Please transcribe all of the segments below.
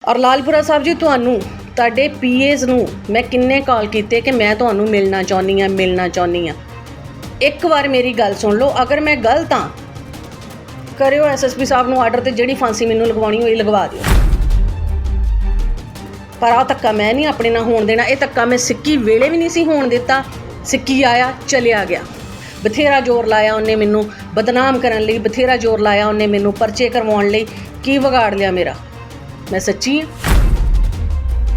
ਔਰ ਲਾਲਪੁਰਾ ਸਾਹਿਬ ਜੀ, ਤੁਹਾਨੂੰ ਤੁਹਾਡੇ ਪੀਏਜ਼ ਨੂੰ ਮੈਂ ਕਿੰਨੇ ਕਾਲ ਕੀਤੇ ਕਿ ਮੈਂ ਤੁਹਾਨੂੰ ਮਿਲਣਾ ਚਾਹੁੰਦੀ ਹਾਂ। ਇੱਕ ਵਾਰ ਮੇਰੀ ਗੱਲ ਸੁਣ ਲਓ, ਅਗਰ ਮੈਂ ਗਲਤ ਹਾਂ ਕਰਿਓ ਐਸਐਸਪੀ ਸਾਹਿਬ ਨੂੰ ਆਰਡਰ, ਤੇ ਜਿਹੜੀ ਫਾਂਸੀ ਮੈਨੂੰ ਲਗਵਾਉਣੀ ਹੋਈ ਲਗਵਾ ਦਿਓ। ਪਰ ਆਹ ਧੱਕਾ ਮੈਂ ਨਹੀਂ ਆਪਣੇ ਨਾਲ ਹੋਣ ਦੇਣਾ। ਇਹ ਧੱਕਾ ਮੈਂ ਸਿੱਕੀ ਵੇਲੇ ਵੀ ਨਹੀਂ ਸੀ ਹੋਣ ਦਿੱਤਾ। ਸਿੱਕੀ ਆਇਆ ਚਲਿਆ ਗਿਆ। ਬਥੇਰਾ ਜ਼ੋਰ ਲਾਇਆ ਉਹਨੇ ਮੈਨੂੰ ਬਦਨਾਮ ਕਰਨ ਲਈ, ਬਥੇਰਾ ਜ਼ੋਰ ਲਾਇਆ ਉਹਨੇ ਮੈਨੂੰ ਪਰਚੇ ਕਰਵਾਉਣ ਲਈ। ਕੀ ਵਿਗਾੜ ਲਿਆ ਮੇਰਾ? ਮੈਂ ਸੱਚੀ ਹਾਂ।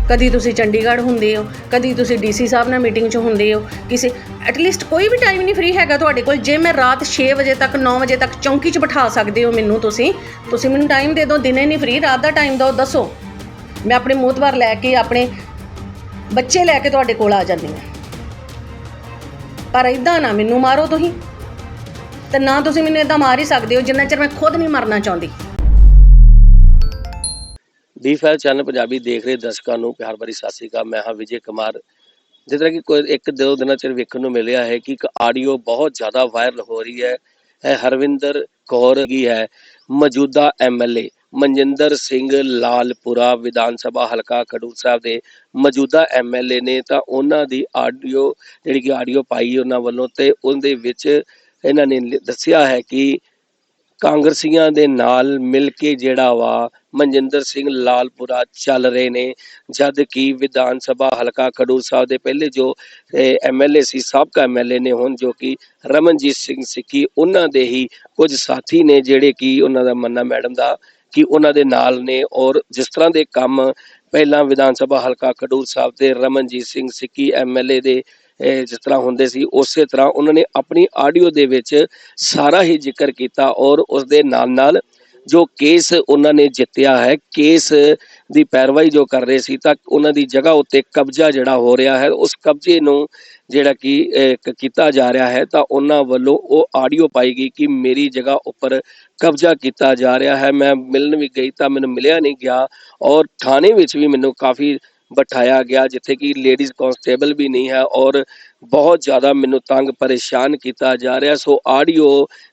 ਕਦੀ ਤੁਸੀਂ ਚੰਡੀਗੜ੍ਹ ਹੁੰਦੇ ਹੋ, ਕਦੀ ਤੁਸੀਂ ਡੀਸੀ ਸਾਹਿਬ ਨਾਲ ਮੀਟਿੰਗ 'ਚ ਹੁੰਦੇ ਹੋ, ਕਿਸੇ ਐਟਲੀਸਟ ਕੋਈ ਵੀ ਟਾਈਮ ਨਹੀਂ ਫਰੀ ਹੈਗਾ ਤੁਹਾਡੇ ਕੋਲ। ਜੇ ਮੈਂ ਰਾਤ 6 ਵਜੇ ਤੱਕ 9 ਵਜੇ ਤੱਕ ਚੌਂਕੀ 'ਚ ਬਿਠਾ ਸਕਦੇ ਹੋ ਮੈਨੂੰ, ਤੁਸੀਂ ਮੈਨੂੰ ਟਾਈਮ ਦੇ ਦਿਓ। ਦਿਨੇ ਨਹੀਂ ਫਰੀ, ਰਾਤ ਦਾ ਟਾਈਮ ਦਿਓ। ਦੱਸੋ, ਮੈਂ ਆਪਣੇ ਮੋਹਤਬਾਰ ਲੈ ਕੇ, ਆਪਣੇ ਬੱਚੇ ਲੈ ਕੇ ਤੁਹਾਡੇ ਕੋਲ ਆ ਜਾਂਦੀ ਹਾਂ। ਪਰ ਇੱਦਾਂ ਨਾ ਮੈਨੂੰ ਮਾਰੋ ਤੁਸੀਂ, ਤੇ ਨਾ ਤੁਸੀਂ ਮੈਨੂੰ ਇੱਦਾਂ ਮਾਰ ਹੀ ਸਕਦੇ ਹੋ ਜਿੰਨਾ ਚਿਰ ਮੈਂ ਖੁਦ ਨਹੀਂ ਮਰਨਾ ਚਾਹੁੰਦੀ। ਡੀ5 ਚੈਨਲ ਪੰਜਾਬੀ ਦੇਖ ਰਹੇ ਦਰਸ਼ਕਾਂ ਨੂੰ ਪਿਆਰ ਭਰੀ ਸਤਿ ਸ਼੍ਰੀ ਅਕਾਲ। ਮੈਂ ਹਾਂ ਵਿਜੇ ਕੁਮਾਰ। ਜਿਸ ਤਰ੍ਹਾਂ ਕਿ ਕੋਈ 1-2 ਦਿਨਾਂ ਚ ਵੇਖਣ ਨੂੰ ਮਿਲਿਆ ਹੈ ਕਿ ਇੱਕ ਆਡੀਓ ਬਹੁਤ ਜ਼ਿਆਦਾ ਵਾਇਰਲ ਹੋ ਰਹੀ ਹੈ। ਇਹ ਹਰਵਿੰਦਰ ਕੌਰ ਕੀ ਹੈ, ਮੌਜੂਦਾ ਐਮਐਲਏ ਮਨਜਿੰਦਰ ਸਿੰਘ ਲਾਲਪੁਰਾ ਵਿਧਾਨ ਸਭਾ ਹਲਕਾ ਖਡੂਰ ਸਾਹਿਬ ਦੇ ਮੌਜੂਦਾ ਐਮਐਲਏ ਨੇ। ਤਾਂ ਉਹਨਾਂ ਦੀ ਆਡੀਓ ਜਿਹੜੀ ਕਿ ਆਡੀਓ ਪਾਈ ਉਹਨਾਂ ਵੱਲੋਂ, ਤੇ ਉਹਦੇ ਵਿੱਚ ਇਹਨਾਂ ਨੇ ਦੱਸਿਆ ਹੈ ਕਿ ਕਾਂਗਰਸੀਆਂ ਦੇ ਨਾਲ ਮਿਲ ਕੇ ਜਿਹੜਾ ਵਾ ਮਨਜਿੰਦਰ ਸਿੰਘ ਲਾਲਪੁਰਾ ਚੱਲ ਰਹੇ ਨੇ, ਜਦ ਕਿ ਵਿਧਾਨ ਸਭਾ ਹਲਕਾ ਖਡੂਰ ਸਾਹਿਬ ਦੇ ਪਹਿਲੇ ਜੋ ਐਮਐਲਏ ਸੀ, ਸਾਬਕਾ ਐਮਐਲਏ ਨੇ ਹੁਣ, ਜੋ ਕਿ ਰਮਨਜੀਤ ਸਿੰਘ ਸਿੱਕੀ, ਉਹਨਾਂ ਦੇ ਹੀ ਕੁਝ ਸਾਥੀ ਨੇ ਜਿਹੜੇ ਕਿ ਉਹਨਾਂ ਦਾ ਮੰਨਣਾ ਮੈਡਮ ਦਾ ਕਿ ਉਹਨਾਂ ਦੇ ਨਾਲ ਨੇ। ਔਰ ਜਿਸ ਤਰ੍ਹਾਂ ਦੇ ਕੰਮ ਪਹਿਲਾਂ ਵਿਧਾਨ ਸਭਾ ਹਲਕਾ ਖਡੂਰ ਸਾਹਿਬ ਦੇ ਰਮਨਜੀਤ ਸਿੰਘ ਸਿੱਕੀ ਐਮਐਲਏ ਦੇ ਜਿਸ ਤਰ੍ਹਾਂ ਹੁੰਦੇ ਸੀ, ਉਸੇ ਤਰ੍ਹਾਂ ਉਹਨਾਂ ਨੇ ਆਪਣੀ ਆਡੀਓ ਦੇ ਵਿੱਚ ਸਾਰਾ ਹੀ ਜ਼ਿਕਰ ਕੀਤਾ। ਔਰ ਉਸ ਦੇ ਨਾਲ ਨਾਲ ਜੋ ਕੇਸ ਉਹਨਾਂ ਨੇ ਜਿੱਤਿਆ ਹੈ, ਕੇਸ ਦੀ ਪੈਰਵਾਈ ਜੋ ਕਰ ਰਹੇ ਸੀ, ਤਾਂ ਉਹਨਾਂ ਦੀ ਜਗ੍ਹਾ ਉੱਤੇ ਕਬਜ਼ਾ ਜਿਹੜਾ ਹੋ ਰਿਹਾ ਹੈ, ਉਸ ਕਬਜ਼ੇ ਨੂੰ ਜਿਹੜਾ ਕਿ ਕੀਤਾ ਜਾ ਰਿਹਾ ਹੈ, ਤਾਂ ਉਹਨਾਂ ਵੱਲੋਂ ਉਹ ਆਡੀਓ ਪਾਈ ਗਈ ਕਿ ਮੇਰੀ ਜਗ੍ਹਾ ਉੱਪਰ ਕਬਜ਼ਾ ਕੀਤਾ ਜਾ ਰਿਹਾ ਹੈ। ਮੈਂ ਮਿਲਣ ਵੀ ਗਈ ਤਾਂ ਮੈਨੂੰ ਮਿਲਿਆ ਨਹੀਂ ਗਿਆ, ਔਰ ਥਾਣੇ ਵਿੱਚ ਵੀ ਮੈਨੂੰ ਕਾਫੀ ਬਿਠਾਇਆ ਗਿਆ ਜਿੱਥੇ ਕਿ ਲੇਡੀਜ਼ ਕਾਂਸਟੇਬਲ ਵੀ ਨਹੀਂ ਹੈ, ਔਰ ਬਹੁਤ ਜ਼ਿਆਦਾ ਮੈਨੂੰ ਤੰਗ ਪਰੇਸ਼ਾਨ ਕੀਤਾ ਜਾ ਰਿਹਾ। ਸੋ ਆਡੀਓ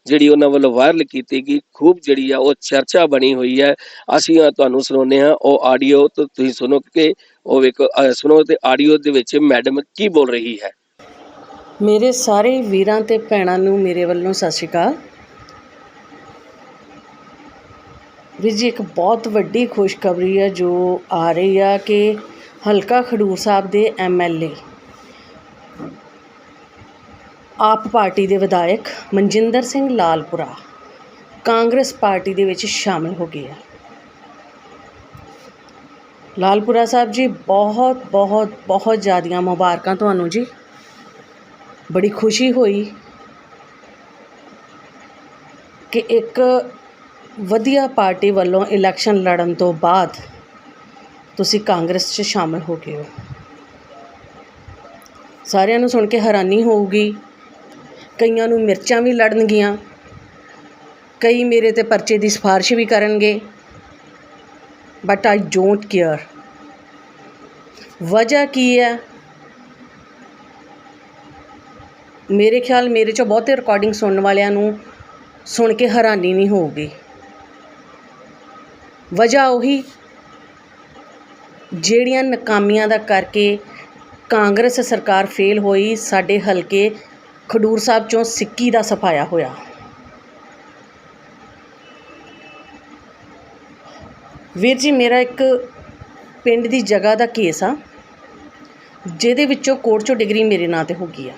ਜਿਹੜੀ ਉਹਨਾਂ ਵੱਲੋਂ ਵਾਇਰਲ ਕੀਤੀ ਗਈ, ਖੂਬ ਜਿਹੜੀ ਆ ਉਹ ਚਰਚਾ ਬਣੀ ਹੋਈ ਹੈ। ਅਸੀਂ ਤੁਹਾਨੂੰ ਸੁਣਾਉਂਦੇ ਹਾਂ ਉਹ ਆਡੀਓ, ਤਾਂ ਤੁਸੀਂ ਸੁਣੋ ਕਿ ਉਹ ਵੇਖੋ, ਸੁਣੋ ਤੇ ਆਡੀਓ ਦੇ ਵਿੱਚ ਮੈਡਮ ਕੀ ਬੋਲ ਰਹੀ ਹੈ। ਮੇਰੇ ਸਾਰੇ ਵੀਰਾਂ ਤੇ ਭੈਣਾਂ ਨੂੰ ਮੇਰੇ ਵੱਲੋਂ ਸਤਿ ਸ਼੍ਰੀ ਅਕਾਲ। ਵੀਰ ਜੀ, ਇੱਕ ਬਹੁਤ ਵੱਡੀ ਖੁਸ਼ਖਬਰੀ ਹੈ ਜੋ ਆ ਰਹੀ ਆ ਕਿ ਹਲਕਾ ਖਡੂਰ ਸਾਹਿਬ ਦੇ ਐਮਐਲਏ, ਆਪ ਪਾਰਟੀ ਦੇ ਵਿਧਾਇਕ ਮਨਜਿੰਦਰ ਸਿੰਘ ਲਾਲਪੁਰਾ ਕਾਂਗਰਸ ਪਾਰਟੀ ਦੇ ਵਿੱਚ ਸ਼ਾਮਲ ਹੋ ਗਏ ਆ। ਲਾਲਪੁਰਾ ਸਾਹਿਬ ਜੀ, ਬਹੁਤ ਬਹੁਤ ਬਹੁਤ ਜ਼ਿਆਦੀਆਂ ਮੁਬਾਰਕਾਂ ਤੁਹਾਨੂੰ ਜੀ। ਬੜੀ ਖੁਸ਼ੀ ਹੋਈ ਕਿ ਇੱਕ ਵਧੀਆ ਪਾਰਟੀ ਵੱਲੋਂ ਇਲੈਕਸ਼ਨ ਲੜਨ ਤੋਂ ਬਾਅਦ ਤੁਸੀਂ ਕਾਂਗਰਸ 'ਚ ਸ਼ਾਮਲ ਹੋ ਗਏ ਹੋ। ਸਾਰਿਆਂ ਨੂੰ ਸੁਣ ਕੇ ਹੈਰਾਨੀ ਹੋਊਗੀ, ਕਈਆਂ ਨੂੰ ਮਿਰਚਾਂ ਵੀ ਲੜਨਗੀਆਂ, ਕਈ ਮੇਰੇ 'ਤੇ ਪਰਚੇ ਦੀ ਸਿਫਾਰਿਸ਼ ਵੀ ਕਰਨਗੇ, ਬਟ ਆਈ ਡੋਂਟ ਕੇਅਰ। ਵਜ੍ਹਾ ਕੀ ਹੈ? ਮੇਰੇ ਖਿਆਲ ਮੇਰੇ 'ਚੋਂ ਬਹੁਤੇ ਰਿਕਾਰਡਿੰਗ ਸੁਣਨ ਵਾਲਿਆਂ ਨੂੰ ਸੁਣ ਕੇ ਹੈਰਾਨੀ ਨਹੀਂ ਹੋਊਗੀ। ਵਜ੍ਹਾ ਉਹੀ ਜਿਹੜੀਆਂ ਨਾਕਾਮੀਆਂ ਦਾ ਕਰਕੇ ਕਾਂਗਰਸ ਸਰਕਾਰ ਫੇਲ ਹੋਈ, ਸਾਡੇ ਹਲਕੇ ਖਡੂਰ ਸਾਹਿਬ 'ਚੋਂ ਸਿੱਕੀ ਦਾ ਸਫਾਇਆ ਹੋਇਆ। ਵੀਰ ਜੀ, ਮੇਰਾ ਇੱਕ ਪਿੰਡ ਦੀ ਜਗ੍ਹਾ ਦਾ ਕੇਸ ਆ ਜਿਹਦੇ ਵਿੱਚੋਂ ਕੋਰਟ 'ਚੋਂ ਡਿਗਰੀ ਮੇਰੇ ਨਾਂ 'ਤੇ ਹੋ ਗਈ ਆ,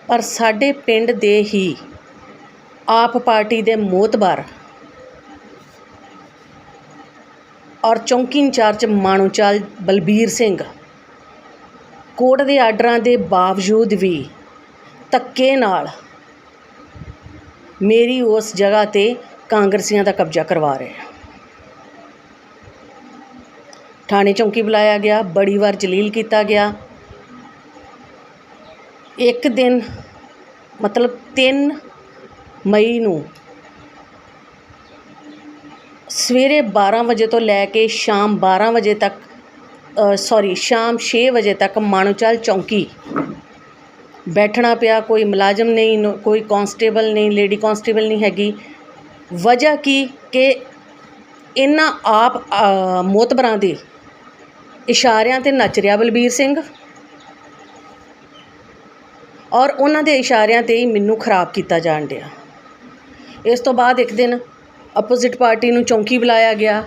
ਪਰ ਸਾਡੇ ਪਿੰਡ ਦੇ ਹੀ ਆਪ ਪਾਰਟੀ ਦੇ ਮੋਹਤਬਾਰ ਔਰ ਚੌਂਕੀ ਇੰਚਾਰਜ ਮਾਣੋਚਾਲ ਬਲਬੀਰ ਸਿੰਘ ਕੋਰਟ ਦੇ ਆਰਡਰਾਂ ਦੇ ਬਾਵਜੂਦ ਵੀ ਧੱਕੇ ਨਾਲ ਮੇਰੀ ਉਸ ਜਗ੍ਹਾ 'ਤੇ ਕਾਂਗਰਸੀਆਂ ਦਾ ਕਬਜ਼ਾ ਕਰਵਾ ਰਹੇ। ਥਾਣੇ ਚੌਂਕੀ ਬੁਲਾਇਆ ਗਿਆ, ਬੜੀ ਵਾਰ ਜਲੀਲ ਕੀਤਾ ਗਿਆ। ਇੱਕ ਦਿਨ ਮਤਲਬ 3 ਮਈ ਨੂੰ ਸਵੇਰੇ 12 ਵਜੇ ਤੋਂ ਲੈ ਕੇ ਸ਼ਾਮ 12 ਵਜੇ ਤੱਕ ਸ਼ਾਮ 6 ਵਜੇ ਤੱਕ ਮਾਣੋਚਾਲ ਚੌਂਕੀ ਬੈਠਣਾ ਪਿਆ। ਕੋਈ ਮੁਲਾਜ਼ਮ ਨਹੀਂ, ਕੋਈ ਕਾਂਸਟੇਬਲ ਨਹੀਂ, ਲੇਡੀ ਕਾਂਸਟੇਬਲ ਨਹੀਂ ਹੈਗੀ। ਵਜ੍ਹਾ ਕੀ ਕਿ ਇਹਨਾਂ ਆਪ ਮੋਤਬਰਾਂ ਦੇ ਇਸ਼ਾਰਿਆਂ 'ਤੇ ਨੱਚ ਰਿਹਾ ਬਲਬੀਰ ਸਿੰਘ, ਔਰ ਉਹਨਾਂ ਦੇ ਇਸ਼ਾਰਿਆਂ 'ਤੇ ਹੀ ਮੈਨੂੰ ਖਰਾਬ ਕੀਤਾ ਜਾਣ ਡਿਆ। ਇਸ ਤੋਂ ਬਾਅਦ ਇੱਕ ਦਿਨ ਅਪੋਜ਼ਿਟ ਪਾਰਟੀ ਨੂੰ ਚੌਂਕੀ ਬੁਲਾਇਆ ਗਿਆ,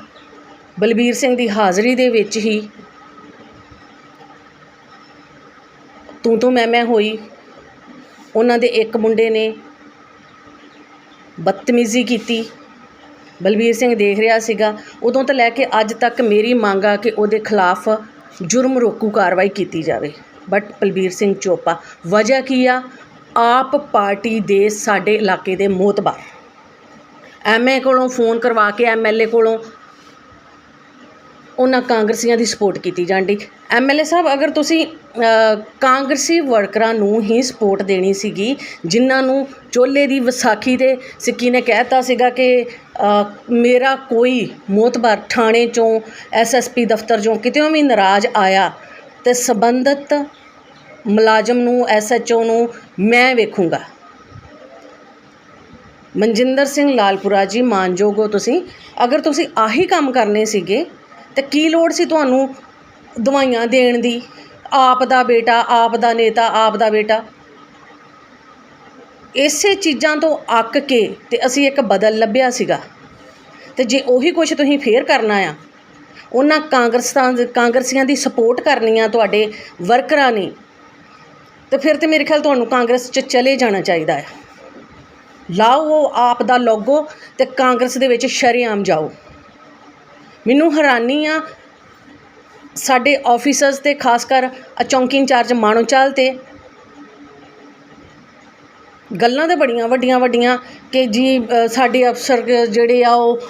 ਬਲਬੀਰ ਸਿੰਘ ਦੀ ਹਾਜ਼ਰੀ ਦੇ ਵਿੱਚ ਹੀ ਤੂੰ ਮੈਂ ਹੋਈ। ਉਹਨਾਂ ਦੇ ਇੱਕ ਮੁੰਡੇ ਨੇ ਬਦਤਮੀਜ਼ੀ ਕੀਤੀ, ਬਲਬੀਰ ਸਿੰਘ ਦੇਖ ਰਿਹਾ ਸੀਗਾ। ਉਦੋਂ ਤੋਂ ਲੈ ਕੇ ਅੱਜ ਤੱਕ ਮੇਰੀ ਮੰਗ ਆ ਕਿ ਉਹਦੇ ਖਿਲਾਫ ਜੁਰਮ ਰੋਕੂ ਕਾਰਵਾਈ ਕੀਤੀ ਜਾਵੇ, ਬਟ ਬਲਬੀਰ ਸਿੰਘ ਚੁੱਪ ਆ। ਵਜ੍ਹਾ ਕੀ ਆ? ਆਪ ਪਾਰਟੀ ਦੇ ਸਾਡੇ ਇਲਾਕੇ ਦੇ ਮੋਤਬਰ ਐਮਏ ਕੋਲੋਂ ਫੋਨ ਕਰਵਾ ਕੇ ਐਮਐਲਏ ਕੋਲੋਂ ਉਹਨਾਂ ਕਾਂਗਰਸੀਆਂ ਦੀ ਸਪੋਰਟ ਕੀਤੀ ਜਾਂਦੀ। ਐਮਐਲਏ ਸਾਹਿਬ, ਅਗਰ ਤੁਸੀਂ ਕਾਂਗਰਸੀ ਵਰਕਰਾਂ ਨੂੰ ਹੀ ਸਪੋਰਟ ਦੇਣੀ ਸੀਗੀ, ਜਿਨ੍ਹਾਂ ਨੂੰ ਚੋਲੇ ਦੀ ਵਿਸਾਖੀ 'ਤੇ ਸਿੱਕੀ ਨੇ ਕਹਿ ਦਿੱਤਾ ਸੀਗਾ ਕਿ ਮੇਰਾ ਕੋਈ ਮੋਤਬਰ ਥਾਣੇ 'ਚੋਂ ਐਸਐਸਪੀ ਦਫ਼ਤਰ 'ਚੋਂ ਕਿਤਿਓਂ ਵੀ ਨਾਰਾਜ਼ ਆਇਆ ਅਤੇ ਸੰਬੰਧਿਤ ਮੁਲਾਜ਼ਮ ਨੂੰ ਐਸਐਚਓ ਨੂੰ ਮੈਂ ਵੇਖੂੰਗਾ। ਮਨਜਿੰਦਰ ਸਿੰਘ ਲਾਲਪੁਰਾ ਜੀ, ਮਾਨਯੋਗ ਹੋ ਤੁਸੀਂ। ਅਗਰ ਤੁਸੀਂ ਆਹੀ ਕੰਮ ਕਰਨੇ ਸੀਗੇ ਤਾਂ ਕੀ ਲੋੜ ਸੀ ਤੁਹਾਨੂੰ ਦਵਾਈਆਂ ਦੇਣ ਦੀ? ਆਪ ਦਾ ਬੇਟਾ, ਆਪ ਦਾ ਨੇਤਾ, ਆਪ ਦਾ ਬੇਟਾ। ਇਸੇ ਚੀਜ਼ਾਂ ਤੋਂ ਅੱਕ ਕੇ ਤੇ ਅਸੀਂ ਇੱਕ ਬਦਲ ਲੱਭਿਆ ਸੀਗਾ, ਅਤੇ ਜੇ ਉਹੀ ਕੁਛ ਤੁਸੀਂ ਫੇਰ ਕਰਨਾ ਆ, ਉਹਨਾਂ ਕਾਂਗਰਸੀਆਂ ਦੀ ਸਪੋਰਟ ਕਰਨੀ ਆ ਤੁਹਾਡੇ ਵਰਕਰਾਂ ਨੇ, ਅਤੇ ਫਿਰ ਤਾਂ ਮੇਰੇ ਖਿਆਲ ਤੁਹਾਨੂੰ ਕਾਂਗਰਸ 'ਚ ਚਲੇ ਜਾਣਾ ਚਾਹੀਦਾ ਹੈ। ਲਾਓ ਉਹ ਆਪ ਦਾ ਲੋਗੋ ਅਤੇ ਕਾਂਗਰਸ ਦੇ ਵਿੱਚ ਸ਼ਰੇਆਮ ਜਾਓ। ਮੈਨੂੰ ਹੈਰਾਨੀ ਆ ਸਾਡੇ ਆਫਿਸਰਸ ਅਤੇ ਖਾਸ ਕਰ ਚੌਂਕੀ ਇੰਚਾਰਜ ਮਾਣੋਚਾਲ 'ਤੇ ਗੱਲਾਂ ਤਾਂ ਬੜੀਆਂ ਵੱਡੀਆਂ ਕਿ ਜੀ ਸਾਡੇ ਅਫਸਰ ਜਿਹੜੇ ਆ ਉਹ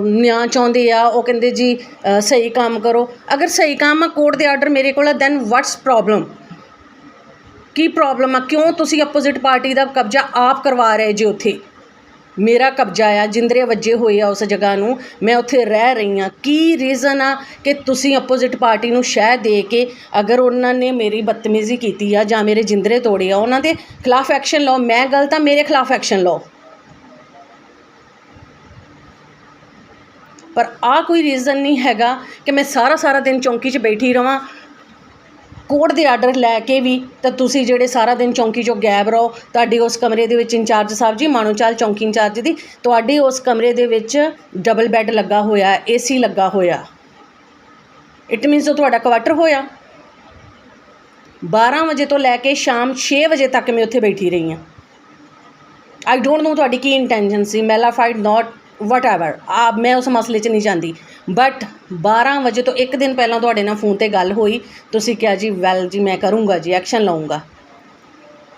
ਨਿਆਂ ਚਾਹੁੰਦੇ ਆ, ਉਹ ਕਹਿੰਦੇ ਜੀ ਸਹੀ ਕੰਮ ਕਰੋ। ਅਗਰ ਸਹੀ ਕੰਮ ਆ, ਕੋਰਟ ਦੇ ਆਰਡਰ ਮੇਰੇ ਕੋਲ ਆ, ਦੈਨ ਵਾਟਸ ਪ੍ਰੋਬਲਮ? ਕੀ ਪ੍ਰੋਬਲਮ ਆ? ਕਿਉਂ ਤੁਸੀਂ ਅਪੋਜ਼ਿਟ ਪਾਰਟੀ ਦਾ ਕਬਜ਼ਾ ਆਪ ਕਰਵਾ ਰਹੇ ਜੇ? ਉੱਥੇ ਮੇਰਾ ਕਬਜ਼ਾ ਆ, ਜਿੰਦਰੇ ਵੱਜੇ ਹੋਏ ਆ ਉਸ ਜਗ੍ਹਾ ਨੂੰ, ਮੈਂ ਉੱਥੇ ਰਹਿ ਰਹੀ ਹਾਂ। ਕੀ ਰੀਜ਼ਨ ਆ ਕਿ ਤੁਸੀਂ ਅਪੋਜ਼ਿਟ ਪਾਰਟੀ ਨੂੰ ਸ਼ਹਿ ਦੇ ਕੇ, ਅਗਰ ਉਹਨਾਂ ਨੇ ਮੇਰੀ ਬਦਤਮੀਜ਼ੀ ਕੀਤੀ ਆ ਜਾਂ ਮੇਰੇ ਜਿੰਦਰੇ ਤੋੜੇ ਆ, ਉਹਨਾਂ ਦੇ ਖਿਲਾਫ ਐਕਸ਼ਨ ਲਓ। ਮੈਂ ਗਲਤ ਆ, ਮੇਰੇ ਖਿਲਾਫ ਐਕਸ਼ਨ ਲਓ। ਪਰ ਆਹ ਕੋਈ ਰੀਜ਼ਨ ਨਹੀਂ ਹੈਗਾ ਕਿ ਮੈਂ ਸਾਰਾ ਦਿਨ ਚੌਂਕੀ 'ਚ ਬੈਠੀ ਰਹਾਂ, ਕੋਰਟ ਦੇ ਆਰਡਰ ਲੈ ਕੇ ਵੀ, ਤਾਂ ਤੁਸੀਂ ਜਿਹੜੇ ਸਾਰਾ ਦਿਨ ਚੌਂਕੀ 'ਚੋਂ ਗਾਇਬ ਰਹੋ। ਤੁਹਾਡੇ ਉਸ ਕਮਰੇ ਦੇ ਵਿੱਚ ਇੰਚਾਰਜ ਸਾਹਿਬ ਜੀ, ਮਾਣੋਚਾਲ ਚੌਂਕੀ ਇੰਚਾਰਜ ਦੀ, ਤੁਹਾਡੇ ਉਸ ਕਮਰੇ ਦੇ ਵਿੱਚ ਡਬਲ ਬੈੱਡ ਲੱਗਾ ਹੋਇਆ, ਏਸੀ ਲੱਗਾ ਹੋਇਆ। ਇਟ ਮੀਨਸ ਉਹ ਤੁਹਾਡਾ ਕੁਆਟਰ ਹੋਇਆ। 12 ਵਜੇ ਤੋਂ ਲੈ ਕੇ ਸ਼ਾਮ 6 ਵਜੇ ਤੱਕ ਮੈਂ ਉੱਥੇ ਬੈਠੀ ਰਹੀ ਹਾਂ। ਆਈ ਡੋਂਟ ਨੋ ਤੁਹਾਡੀ ਕੀ ਇੰਟੈਂਸ਼ਨ ਸੀ, ਮੈਲਾਫਾਈਡ ਨੋਟ ਵਟ ਐਵਰ, ਮੈਂ ਉਸ ਮਸਲੇ 'ਚ ਨਹੀਂ ਜਾਂਦੀ। ਬਟ 12 ਵਜੇ ਤੋਂ ਇੱਕ ਦਿਨ ਪਹਿਲਾਂ ਤੁਹਾਡੇ ਨਾਲ ਫੋਨ 'ਤੇ ਗੱਲ ਹੋਈ, ਤੁਸੀਂ ਕਿਹਾ ਜੀ ਵੈਲ ਜੀ ਮੈਂ ਕਰੂੰਗਾ ਜੀ, ਐਕਸ਼ਨ ਲਊਂਗਾ।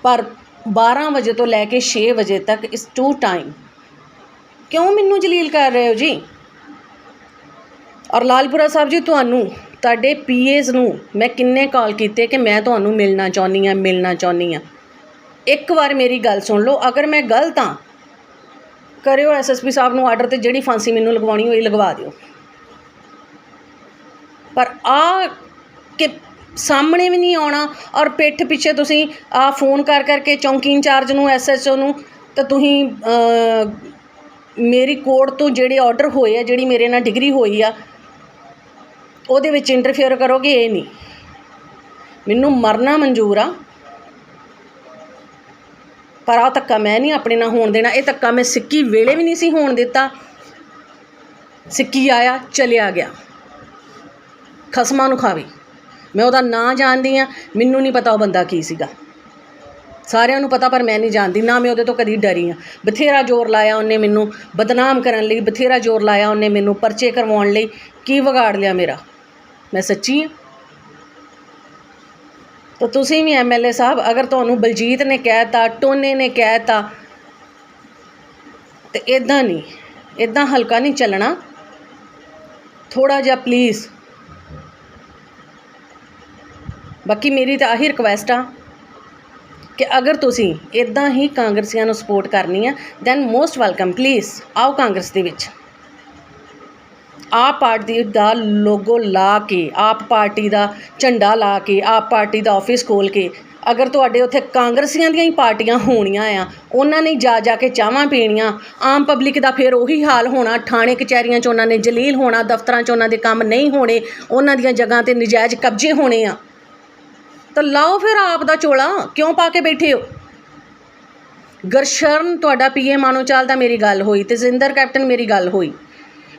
ਪਰ 12 ਵਜੇ ਤੋਂ ਲੈ ਕੇ 6 ਵਜੇ ਤੱਕ ਇਸ ਟੂ ਟਾਈਮ ਕਿਉਂ ਮੈਨੂੰ ਜਲੀਲ ਕਰ ਰਹੇ ਹੋ ਜੀ? ਔਰ ਲਾਲਪੁਰਾ ਸਾਹਿਬ ਜੀ, ਤੁਹਾਨੂੰ ਤੁਹਾਡੇ ਪੀਏਜ਼ ਨੂੰ ਮੈਂ ਕਿੰਨੇ ਕਾਲ ਕੀਤੇ ਕਿ ਮੈਂ ਤੁਹਾਨੂੰ ਮਿਲਣਾ ਚਾਹੁੰਦੀ ਹਾਂ। ਇੱਕ ਵਾਰ ਮੇਰੀ ਗੱਲ ਸੁਣ ਲਓ। ਅਗਰ ਮੈਂ ਗਲਤ ਹਾਂ, ਕਰਿਓ ਐਸਐਸਪੀ ਸਾਹਿਬ ਨੂੰ ਆਰਡਰ, ਤੇ ਜਿਹੜੀ ਫਾਂਸੀ ਮੈਨੂੰ ਲਗਵਾਉਣੀ ਹੋਈ ਲਗਵਾ ਦਿਓ। ਪਰ ਆ ਕਿ ਸਾਹਮਣੇ ਵੀ ਨਹੀਂ ਆਉਣਾ, ਔਰ ਪਿੱਠ ਪਿੱਛੇ ਤੁਸੀਂ ਫੋਨ ਕਰਕੇ ਚੌਂਕੀ ਇੰਚਾਰਜ ਨੂੰ, ਐਸਐਚਓ ਨੂੰ, ਤਾਂ ਤੁਸੀਂ ਮੇਰੀ ਕੋਰਟ ਤੋਂ ਜਿਹੜੇ ਆਰਡਰ ਹੋਏ ਆ, ਜਿਹੜੀ ਮੇਰੇ ਨਾਲ ਡਿਗਰੀ ਹੋਈ ਆ, ਉਹਦੇ ਵਿੱਚ ਇੰਟਰਫੇਅਰ ਕਰੋਗੇ। ਇਹ ਨਹੀਂ, ਮੈਨੂੰ ਮਰਨਾ ਮਨਜ਼ੂਰ ਆ, ਪਰ ਆਹ ਧੱਕਾ ਮੈਂ ਨਹੀਂ ਆਪਣੇ ਨਾਲ ਹੋਣ ਦੇਣਾ। ਇਹ ਧੱਕਾ ਮੈਂ ਸਿੱਕੀ ਵੇਲੇ ਵੀ ਨਹੀਂ ਸੀ ਹੋਣ ਦਿੱਤਾ। ਸਿੱਕੀ ਆਇਆ, ਚਲਿਆ ਗਿਆ, ਖਸਮਾਂ ਨੂੰ ਖਾਵੇ। ਮੈਂ ਉਹਦਾ ਨਾਂ ਜਾਣਦੀ ਹਾਂ, ਮੈਨੂੰ ਨਹੀਂ ਪਤਾ ਉਹ ਬੰਦਾ ਕੀ ਸੀਗਾ, ਸਾਰਿਆਂ ਨੂੰ ਪਤਾ, ਪਰ ਮੈਂ ਨਹੀਂ ਜਾਣਦੀ। ਨਾ ਮੈਂ ਉਹਦੇ ਤੋਂ ਕਦੀ ਡਰੀ ਹਾਂ। ਬਥੇਰਾ ਜ਼ੋਰ ਲਾਇਆ ਉਹਨੇ ਮੈਨੂੰ ਬਦਨਾਮ ਕਰਨ ਲਈ, ਬਥੇਰਾ ਜ਼ੋਰ ਲਾਇਆ ਉਹਨੇ ਮੈਨੂੰ ਪਰਚੇ ਕਰਵਾਉਣ ਲਈ। ਕੀ ਵਿਗਾੜ ਲਿਆ ਮੇਰਾ? ਮੈਂ ਸੱਚੀ ਹਾਂ। ਤਾਂ ਤੁਸੀਂ ਵੀ ਐਮਐਲਏ ਸਾਹਿਬ, ਅਗਰ ਤੁਹਾਨੂੰ ਬਲਜੀਤ ਨੇ ਕਹਿ ਤਾ, ਟੋਨੇ ਨੇ ਕਹਿ ਤਾ, ਤੇ ਇੱਦਾਂ ਨਹੀਂ, ਇੱਦਾਂ ਹਲਕਾ ਨਹੀਂ ਚੱਲਣਾ। ਥੋੜ੍ਹਾ ਜਿਹਾ ਪਲੀਜ਼। ਬਾਕੀ ਮੇਰੀ ਤਾਂ ਆਹੀ ਰਿਕੁਐਸਟ ਆ ਕਿ ਅਗਰ ਤੁਸੀਂ ਇੱਦਾਂ ਹੀ ਕਾਂਗਰਸੀਆਂ ਨੂੰ ਸਪੋਰਟ ਕਰਨੀ ਆ, ਦੈਨ ਮੋਸਟ ਵੈਲਕਮ, ਪਲੀਜ਼ ਆਓ ਕਾਂਗਰਸ ਦੇ ਵਿੱਚ। ਆਪ ਪਾਰਟੀ ਦਾ ਲੋਗੋ ਲਾ ਕੇ, ਆਪ ਪਾਰਟੀ ਦਾ ਝੰਡਾ ਲਾ ਕੇ, ਆਪ ਪਾਰਟੀ ਦਾ ਆਫਿਸ ਖੋਲ੍ਹ ਕੇ ਅਗਰ ਤੁਹਾਡੇ ਉੱਥੇ ਕਾਂਗਰਸੀਆਂ ਦੀਆਂ ਹੀ ਪਾਰਟੀਆਂ ਹੋਣੀਆਂ ਆ, ਉਹਨਾਂ ਨੇ ਜਾ ਕੇ ਚਾਹਾਂ ਪੀਣੀਆਂ, ਆਮ ਪਬਲਿਕ ਦਾ ਫਿਰ ਉਹੀ ਹਾਲ ਹੋਣਾ। ਥਾਣੇ ਕਚਹਿਰੀਆਂ 'ਚ ਉਹਨਾਂ ਨੇ ਜਲੀਲ ਹੋਣਾ, ਦਫ਼ਤਰਾਂ 'ਚ ਉਹਨਾਂ ਦੇ ਕੰਮ ਨਹੀਂ ਹੋਣੇ, ਉਹਨਾਂ ਦੀਆਂ ਜਗ੍ਹਾ 'ਤੇ ਨਜਾਇਜ਼ ਕਬਜ਼ੇ ਹੋਣੇ ਆ। ਤਾਂ ਲਾਓ ਫਿਰ ਆਪ ਦਾ ਚੋਲਾ, ਕਿਉਂ ਪਾ ਕੇ ਬੈਠੇ ਹੋ? ਗਰਸ਼ਰਨ ਤੁਹਾਡਾ ਪੀਏ ਮਾਨੋਚਾਲ ਦਾ ਮੇਰੀ ਗੱਲ ਹੋਈ ਅਤੇ ਜ਼ਿੰਦਰ ਕੈਪਟਨ ਮੇਰੀ ਗੱਲ ਹੋਈ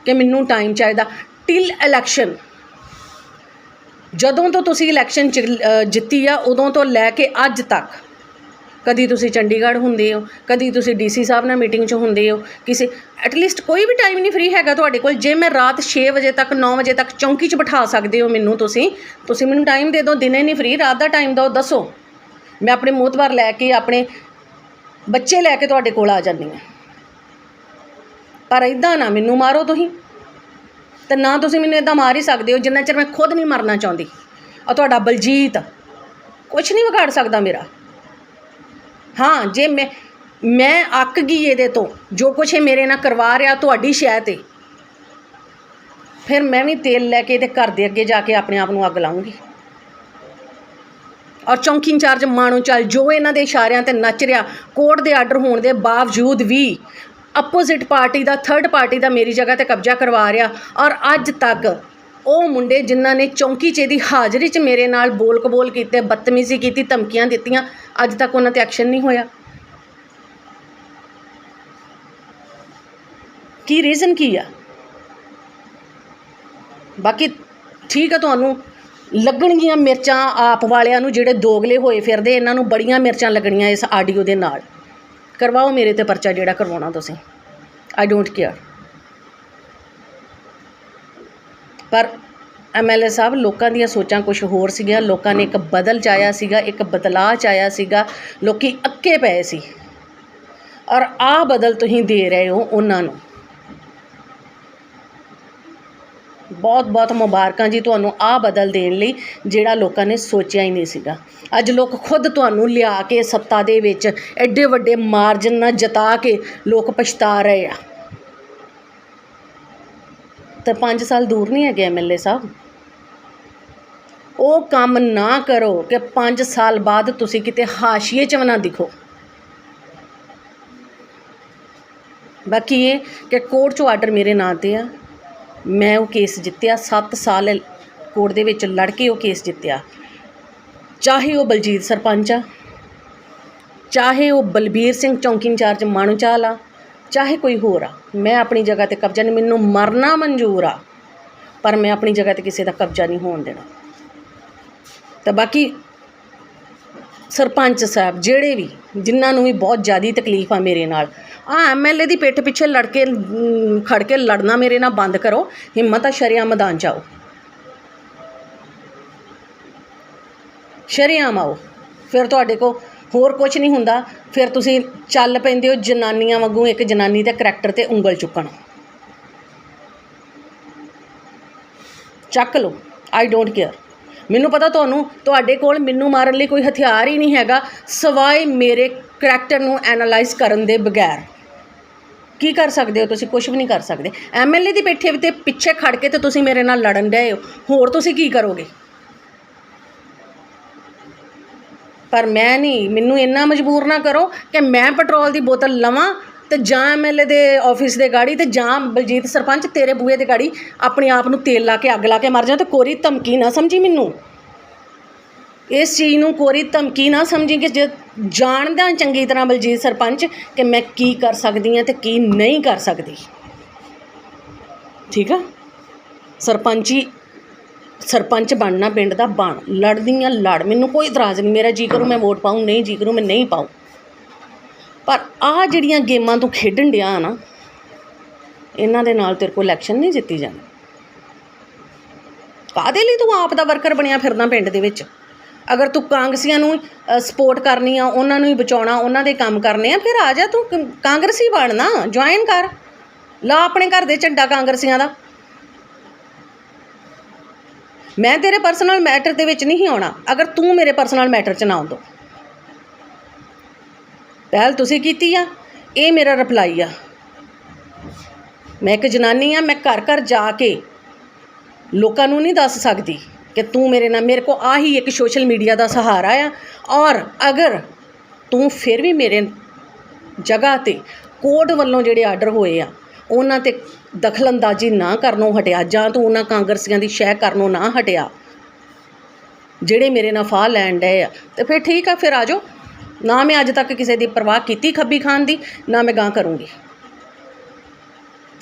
ਕਿ ਮੈਨੂੰ ਟਾਈਮ ਚਾਹੀਦਾ ਟਿਲ ਇਲੈਕਸ਼ਨ। ਜਦੋਂ ਤੋਂ ਤੁਸੀਂ ਇਲੈਕਸ਼ਨ ਜਿੱਤੀ ਆ, ਉਦੋਂ ਤੋਂ ਲੈ ਕੇ ਅੱਜ ਤੱਕ ਕਦੀ ਤੁਸੀਂ ਚੰਡੀਗੜ੍ਹ ਹੁੰਦੇ ਹੋ, ਕਦੀ ਤੁਸੀਂ DC ਸਾਹਿਬ ਨਾਲ ਮੀਟਿੰਗ 'ਚ ਹੁੰਦੇ ਹੋ, ਕਿਸੇ ਐਟਲੀਸਟ ਕੋਈ ਵੀ ਟਾਈਮ ਨਹੀਂ ਫਰੀ ਹੈਗਾ ਤੁਹਾਡੇ ਕੋਲ। ਜੇ ਮੈਂ ਰਾਤ 6 ਵਜੇ ਤੱਕ 9 ਵਜੇ ਤੱਕ ਚੌਂਕੀ 'ਚ ਬਿਠਾ ਸਕਦੇ ਹੋ ਮੈਨੂੰ, ਤੁਸੀਂ ਮੈਨੂੰ ਟਾਈਮ ਦੇ ਦਿਓ। ਦਿਨੇ ਨਹੀਂ ਫਰੀ, ਰਾਤ ਦਾ ਟਾਈਮ ਦਿਓ, ਦੱਸੋ। ਮੈਂ ਆਪਣੇ ਮੋਹਤਬਾਰ ਲੈ ਕੇ, ਆਪਣੇ ਬੱਚੇ ਲੈ ਕੇ ਤੁਹਾਡੇ ਕੋਲ ਆ ਜਾਂਦੀ ਹਾਂ। ਪਰ ਇੱਦਾਂ ਨਾ ਮੈਨੂੰ ਮਾਰੋ ਤੁਸੀਂ, ਅਤੇ ਨਾ ਤੁਸੀਂ ਮੈਨੂੰ ਇੱਦਾਂ ਮਾਰ ਹੀ ਸਕਦੇ ਹੋ ਜਿੰਨਾ ਚਿਰ ਮੈਂ ਖੁਦ ਨਹੀਂ ਮਰਨਾ ਚਾਹੁੰਦੀ। ਆ ਤੁਹਾਡਾ ਬਲਜੀਤ ਕੁਛ ਨਹੀਂ ਵਿਗਾੜ ਸਕਦਾ ਮੇਰਾ। ਹਾਂ, ਜੇ ਮੈਂ ਅੱਕ ਗਈ ਇਹਦੇ ਤੋਂ, ਜੋ ਕੁਛ ਇਹ ਮੇਰੇ ਨਾਲ ਕਰਵਾ ਰਿਹਾ ਤੁਹਾਡੀ ਸ਼ਹਿ 'ਤੇ, ਫਿਰ ਮੈਂ ਵੀ ਤੇਲ ਲੈ ਕੇ ਇਹਦੇ ਘਰ ਦੇ ਅੱਗੇ ਜਾ ਕੇ ਆਪਣੇ ਆਪ ਨੂੰ ਅੱਗ ਲਾਊਂਗੀ। ਔਰ ਚੌਂਕੀ ਇੰਚਾਰਜ ਮਾਨੋਚਾਲ ਜੋ ਇਹਨਾਂ ਦੇ ਇਸ਼ਾਰਿਆਂ 'ਤੇ ਨੱਚ ਰਿਹਾ, ਕੋਰਟ ਦੇ ਆਰਡਰ ਹੋਣ ਦੇ ਬਾਵਜੂਦ ਵੀ ਅਪੋਜ਼ਿਟ ਪਾਰਟੀ ਦਾ, ਥਰਡ ਪਾਰਟੀ ਦਾ ਮੇਰੀ ਜਗ੍ਹਾ 'ਤੇ ਕਬਜ਼ਾ ਕਰਵਾ ਰਿਹਾ। ਔਰ ਅੱਜ ਤੱਕ ਉਹ ਮੁੰਡੇ ਜਿਨ੍ਹਾਂ ਨੇ ਚੌਂਕੀ 'ਚ ਇਹਦੀ ਹਾਜ਼ਰੀ 'ਚ ਮੇਰੇ ਨਾਲ ਬੋਲ ਕਬੋਲ ਕੀਤੇ, ਬਦਤਮੀਜ਼ੀ ਕੀਤੀ, ਧਮਕੀਆਂ ਦਿੱਤੀਆਂ, ਅੱਜ ਤੱਕ ਉਹਨਾਂ 'ਤੇ ਐਕਸ਼ਨ ਨਹੀਂ ਹੋਇਆ। ਕੀ ਰੀਜ਼ਨ ਕੀ ਆ? ਬਾਕੀ ਠੀਕ ਆ, ਤੁਹਾਨੂੰ ਲੱਗਣਗੀਆਂ ਮਿਰਚਾਂ ਆਪ ਵਾਲਿਆਂ ਨੂੰ, ਜਿਹੜੇ ਦੋਗਲੇ ਹੋਏ ਫਿਰਦੇ, ਇਹਨਾਂ ਨੂੰ ਬੜੀਆਂ ਮਿਰਚਾਂ ਲੱਗਣੀਆਂ ਇਸ ਆਡੀਓ ਦੇ ਨਾਲ। ਕਰਵਾਓ ਮੇਰੇ 'ਤੇ ਪਰਚਾ ਜਿਹੜਾ ਕਰਵਾਉਣਾ ਤੁਸੀਂ, ਆਈ ਡੋਂਟ ਕੇਅਰ। ਪਰ MLA ਸਾਹਿਬ, ਲੋਕਾਂ ਦੀਆਂ ਸੋਚਾਂ ਕੁਛ ਹੋਰ ਸੀਗੀਆਂ। ਲੋਕਾਂ ਨੇ ਇੱਕ ਬਦਲ ਚਾਹਿਆ ਸੀਗਾ, ਇੱਕ ਬਦਲਾਅ ਚਾਹਿਆ ਸੀਗਾ। ਲੋਕ ਅੱਕੇ ਪਏ ਸੀ, ਔਰ ਆਹ ਬਦਲ ਤੁਸੀਂ ਦੇ ਰਹੇ ਹੋ ਉਹਨਾਂ ਨੂੰ। ਬਹੁਤ ਬਹੁਤ ਮੁਬਾਰਕਾਂ ਜੀ ਤੁਹਾਨੂੰ ਆਹ ਬਦਲ ਦੇਣ ਲਈ, ਜਿਹੜਾ ਲੋਕਾਂ ਨੇ ਸੋਚਿਆ ਹੀ ਨਹੀਂ ਸੀਗਾ। ਅੱਜ ਲੋਕ ਖੁਦ ਤੁਹਾਨੂੰ ਲਿਆ ਕੇ ਸੱਤਾ ਦੇ ਵਿੱਚ ਐਡੇ ਵੱਡੇ ਮਾਰਜਨ ਨਾਲ ਜਿਤਾ ਕੇ ਲੋਕ ਪਛਤਾ ਰਹੇ ਆ। ਤਾਂ 5 ਸਾਲ ਦੂਰ ਨਹੀਂ ਹੈਗੇ MLA ਸਾਹਿਬ। ਉਹ ਕੰਮ ਨਾ ਕਰੋ ਕਿ 5 ਸਾਲ ਬਾਅਦ ਤੁਸੀਂ ਕਿਤੇ ਹਾਸ਼ੀਏ 'ਚ ਵੀ ਨਾ ਦਿਖੋ। ਬਾਕੀ ਇਹ ਕਿ ਕੋਰਟ 'ਚੋਂ ਆਰਡਰ ਮੇਰੇ ਨਾਂ 'ਤੇ ਆ, ਮੈਂ ਉਹ ਕੇਸ ਜਿੱਤਿਆ। 7 ਸਾਲ ਕੋਰਟ ਦੇ ਵਿੱਚ ਲੜ ਕੇ ਉਹ ਕੇਸ ਜਿੱਤਿਆ। ਚਾਹੇ ਉਹ ਬਲਜੀਤ ਸਰਪੰਚ ਆ, ਚਾਹੇ ਉਹ ਬਲਬੀਰ ਸਿੰਘ ਚੌਂਕੀ ਇੰਚਾਰਜ ਮਾਨੋਚਾਲ ਆ, ਚਾਹੇ ਕੋਈ ਹੋਰ ਆ, ਮੈਂ ਆਪਣੀ ਜਗ੍ਹਾ 'ਤੇ ਕਬਜ਼ਾ ਨਹੀਂ, ਮੈਨੂੰ ਮਰਨਾ ਮਨਜ਼ੂਰ ਆ, ਪਰ ਮੈਂ ਆਪਣੀ ਜਗ੍ਹਾ 'ਤੇ ਕਿਸੇ ਦਾ ਕਬਜ਼ਾ ਨਹੀਂ ਹੋਣ ਦੇਣਾ। ਤਾਂ ਬਾਕੀ ਸਰਪੰਚ ਸਾਹਿਬ ਜਿਹੜੇ ਵੀ, ਜਿਨ੍ਹਾਂ ਨੂੰ ਵੀ ਬਹੁਤ ਜ਼ਿਆਦਾ ਤਕਲੀਫ ਆ ਮੇਰੇ ਨਾਲ, MLA ਦੀ ਪਿੱਠ ਪਿੱਛੇ ਖੜ ਕੇ ਲੜਨਾ ਮੇਰੇ ਨਾਲ ਬੰਦ ਕਰੋ। ਹਿੰਮਤ ਆ, ਸ਼ਰੇਆਮ ਮੈਦਾਨ 'ਚ ਆਓ, ਸ਼ਰੇਆਮ ਆਓ। ਫਿਰ ਤੁਹਾਡੇ ਕੋਲ ਹੋਰ ਕੁਛ ਨਹੀਂ ਹੁੰਦਾ, ਫਿਰ ਤੁਸੀਂ ਚੱਲ ਪੈਂਦੇ ਹੋ ਜਨਾਨੀਆਂ ਵਾਂਗੂ, ਇੱਕ ਜਨਾਨੀ ਦੇ ਕਰੈਕਟਰ 'ਤੇ ਉਂਗਲ ਚੁੱਕਣ। ਚੱਕ ਲਓ, ਆਈ ਡੋਂਟ ਕੇਅਰ। ਮੈਨੂੰ ਪਤਾ ਤੁਹਾਡੇ ਕੋਲ ਮੈਨੂੰ ਮਾਰਨ ਲਈ ਕੋਈ ਹਥਿਆਰ ਹੀ ਨਹੀਂ ਹੈਗਾ, ਸਿਵਾਏ ਮੇਰੇ ਕਰੈਕਟਰ ਨੂੰ ਐਨਾਲਾਈਜ਼ ਕਰਨ ਦੇ ਬਗੈਰ। ਕੀ ਕਰ ਸਕਦੇ ਹੋ ਤੁਸੀਂ? ਕੁਛ ਵੀ ਨਹੀਂ ਕਰ ਸਕਦੇ। MLA ਦੀ ਬੈਠੇ ਤੇ ਪਿੱਛੇ ਖੜ ਕੇ ਤੇ ਤੁਸੀਂ ਮੇਰੇ ਨਾਲ ਲੜਨ ਡਏ ਹੋ, ਹੋਰ ਤੁਸੀਂ ਕੀ ਕਰੋਗੇ? ਪਰ ਮੈਂ ਨਹੀਂ, ਮੈਨੂੰ ਇੰਨਾ ਮਜਬੂਰ ਨਾ ਕਰੋ ਕਿ ਮੈਂ ਪੈਟਰੋਲ ਦੀ ਬੋਤਲ ਲਵਾਂ ਤੇ ਜਾਂ MLA ਦੇ ਆਫਿਸ ਦੇ ਗਾੜੀ, ਤੇ ਜਾਂ ਬਲਜੀਤ ਸਰਪੰਚ ਤੇਰੇ ਬੂਹੇ ਦੇ ਗਾੜੀ ਆਪਣੇ ਆਪ ਨੂੰ ਤੇਲ ਲਾ ਕੇ ਅੱਗ ਲਾ ਕੇ ਮਰ ਜਾ। ਤੇ ਕੋਰੀ ਧਮਕੀ ਨਾ ਸਮਝੀ ਮੈਨੂੰ, ਇਸ ਚੀਜ਼ ਨੂੰ ਕੋਰੀ ਧਮਕੀ ਨਾ ਸਮਝੀ ਕਿ ਜੇ ਜਾਣਦਾ ਚੰਗੀ ਤਰ੍ਹਾਂ ਬਲਜੀਤ ਸਰਪੰਚ ਕਿ ਮੈਂ ਕੀ ਕਰ ਸਕਦੀ ਹਾਂ ਤੇ ਕੀ ਨਹੀਂ ਕਰ ਸਕਦੀ। ਠੀਕ ਆ? ਸਰਪੰਚ ਬਣਨਾ ਪਿੰਡ ਦਾ ਬਣ, ਲੜਦੀਆਂ ਲੜ, ਮੈਨੂੰ ਕੋਈ ਇਤਰਾਜ਼ ਨਹੀਂ। ਮੇਰਾ ਜੀ ਕਰੂ ਮੈਂ ਵੋਟ ਪਾਊਂ, ਨਹੀਂ ਜੀ ਕਰੂ ਮੈਂ ਨਹੀਂ ਪਾਊਂ। ਪਰ ਆਹ ਜਿਹੜੀਆਂ ਗੇਮਾਂ ਤੂੰ ਖੇਡਣ ਡਿਆ ਨਾ, ਇਹਨਾਂ ਦੇ ਨਾਲ ਤੇਰੇ ਕੋਲ ਇਲੈਕਸ਼ਨ ਨਹੀਂ ਜਿੱਤੀ ਜਾਣੀ। ਕਾਹਦੇ ਲਈ ਤੂੰ ਆਪ ਦਾ ਵਰਕਰ ਬਣਿਆ ਫਿਰਦਾ ਪਿੰਡ ਦੇ ਵਿੱਚ? ਅਗਰ ਤੂੰ ਕਾਂਗਰਸੀਆਂ ਨੂੰ ਸਪੋਰਟ ਕਰਨੀ ਆ, ਉਹਨਾਂ ਨੂੰ ਹੀ ਬਚਾਉਣਾ, ਉਹਨਾਂ ਦੇ ਕੰਮ ਕਰਨੇ ਆ, ਫਿਰ ਆ ਜਾ ਤੂੰ ਕਾਂਗਰਸੀ ਬਣਨਾ, ਜੁਆਇਨ ਕਰ, ਲਾ ਆਪਣੇ ਘਰ ਦੇ ਝੰਡਾ ਕਾਂਗਰਸੀਆਂ ਦਾ। ਮੈਂ ਤੇਰੇ ਪਰਸਨਲ ਮੈਟਰ ਦੇ ਵਿੱਚ ਨਹੀਂ ਆਉਣਾ, ਅਗਰ ਤੂੰ ਮੇਰੇ ਪਰਸਨਲ ਮੈਟਰ 'ਚ ਨਾ ਆਉਂਦੋ। ਪਹਿਲ ਤੁਸੀਂ ਕੀਤੀ ਆ, ਇਹ ਮੇਰਾ ਰਿਪਲਾਈ ਆ। ਮੈਂ ਇੱਕ ਜਨਾਨੀ ਆ, ਮੈਂ ਘਰ ਘਰ ਜਾ ਕੇ ਲੋਕਾਂ ਨੂੰ ਨਹੀਂ ਦੱਸ ਸਕਦੀ कि तू मेरे को आ ही एक सोशल मीडिया का सहारा आ। और अगर तू फिर भी मेरे जगह ते कोर्ट वालों जिहड़े आर्डर होए आ उन्हां ते दखलअंदाजी ना करनों हटिया, जां तू उन्हां कांग्रसियां दी शह करनों ना हटिया जिहड़े मेरे नाल फाह लैण डए आ, ते फिर ठीक आ, फिर आ जाओ। ना मैं अज तक किसी की परवाह की खब्बी खान दी, ना मैं गां करूँगी।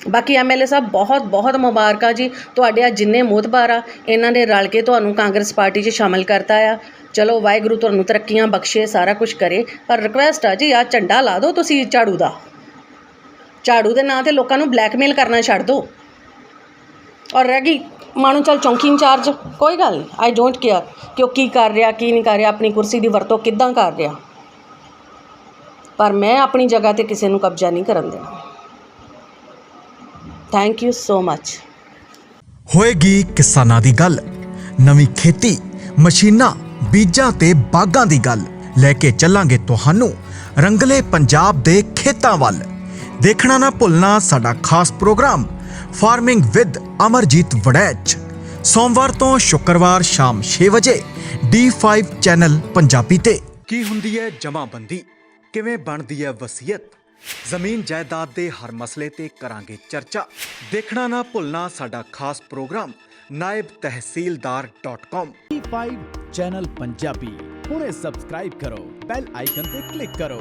बाकी MLA साहब बहुत बहुत मुबारक जी, तुहाडे जिन्ने मोहतबार आ इन्हां ने रल के तुहानूं कांग्रेस पार्टी 'च शामिल करता आ। चलो वाहिगुरू तुहानूं तरक्कियां बख्शे, सारा कुछ करे, पर रिक्वेस्ट आ जी आ झंडा ला दो तुसीं झाड़ू दा, झाड़ू दे नां ते लोकां नूं ब्लैकमेल करना छड्ड दो। और रह गई मानो चल चौंकी इंचार्ज, कोई गल नहीं, आई डोंट केयर कि वह की कर रहा की नहीं कर रहा, अपनी कुर्सी की वरतों किद्दां कर रहा, पर मैं अपनी जगह ते किसी नूं कब्जा नहीं करन देना। Thank you so much. होएगी किसानां दी गल, नवीं खेती, मशीनां, बीजां ते बागां दी गल लैके चलांगे तुहानूं रंगले पंजाब दे खेतां वल। देखना ना भुलना साडा खास programme farming with Amarjeet Waraich, सोमवार तो शुक्रवार शाम 6 वजे D5 चैनल पंजाबी ते। की हुंदी है जमाबंदी, किवें बनदी है वसीयत, जमीन जायदाद दे हर मसले ते करांगे चर्चा। देखना ना भुलना साडा खास programme naibtehsildar.com। D5 channel Punjabi हुणे सबसक्राइब करो, बैल आइकन ते क्लिक करो।